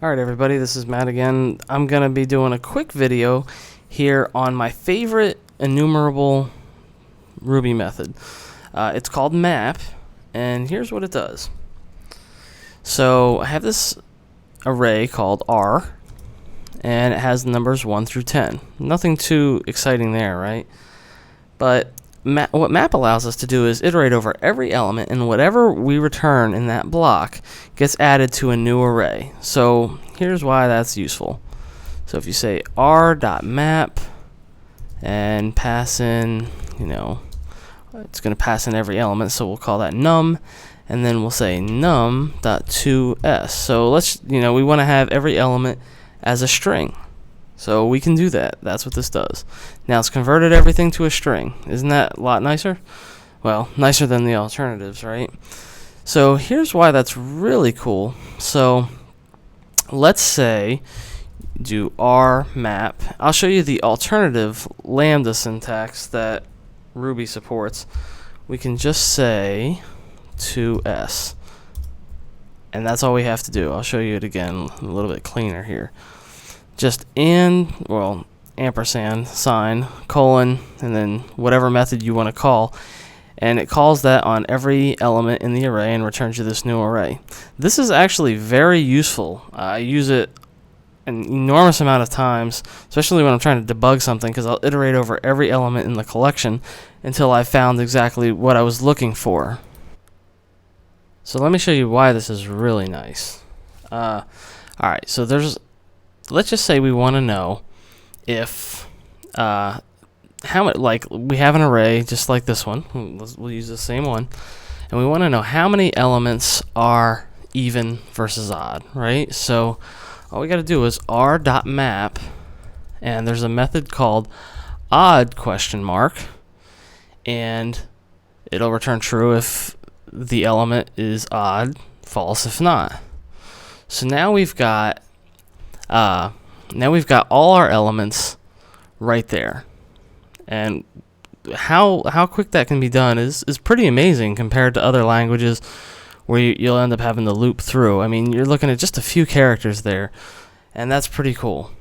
Alright everybody, this is Matt again. I'm going to be doing a quick video here on my favorite enumerable Ruby method. It's called map, and here's what it does. So I have this array called R, and it has the numbers 1 through 10. Nothing too exciting there, right? But what map allows us to do is iterate over every element, and whatever we return in that block gets added to a new array. So here's why that's useful. So if you say r.map and pass in, it's going to pass in every element, so we'll call that num, and then we'll say num.toS. So we want to have every element as a string. So we can do that. That's what this does. Now it's converted everything to a string. Isn't that a lot nicer? Well, nicer than the alternatives, right? So here's why that's really cool. So let's say do R map. I'll show you the alternative lambda syntax that Ruby supports. We can just say toS. And that's all we have to do. I'll show you it again a little bit cleaner here. Just ampersand, sign, colon, and then whatever method you want to call. And it calls that on every element in the array and returns you this new array. This is actually very useful. I use it an enormous amount of times, especially when I'm trying to debug something, because I'll iterate over every element in the collection until I found exactly what I was looking for. So let me show you why this is really nice. Alright, so let's just say we want to know if how much, like we have an array just like this one. We'll use the same one, and we want to know how many elements are even versus odd, right? So all we got to do is r.map, and there's a method called odd ? And it'll return true if the element is odd, false if not. So now we've got all our elements right there, and how quick that can be done is pretty amazing compared to other languages where you'll end up having to loop through. I mean, you're looking at just a few characters there, and that's pretty cool.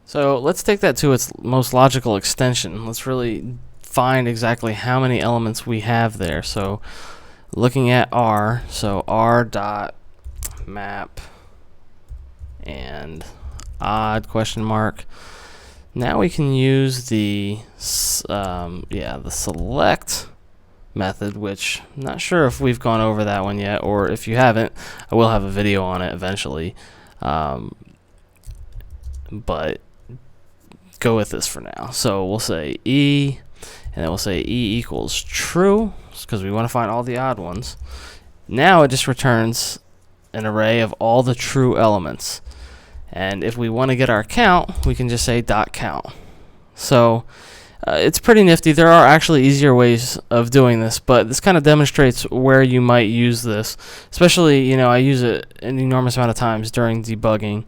So let's take that to its most logical extension. Let's really find exactly how many elements we have there. So looking at R, so r.map and odd ? Now we can use the select method, which I'm not sure if we've gone over that one yet, or if you haven't, I will have a video on it eventually. But go with this for now. So we'll say E, and then we'll say E equals true, because we want to find all the odd ones. Now it just returns an array of all the true elements. And if we want to get our count, we can just say .count. So it's pretty nifty. There are actually easier ways of doing this, but this kind of demonstrates where you might use this. Especially, I use it an enormous amount of times during debugging.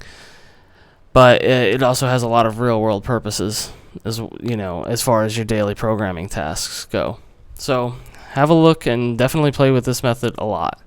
But it also has a lot of real-world purposes, as far as your daily programming tasks go. So have a look and definitely play with this method a lot.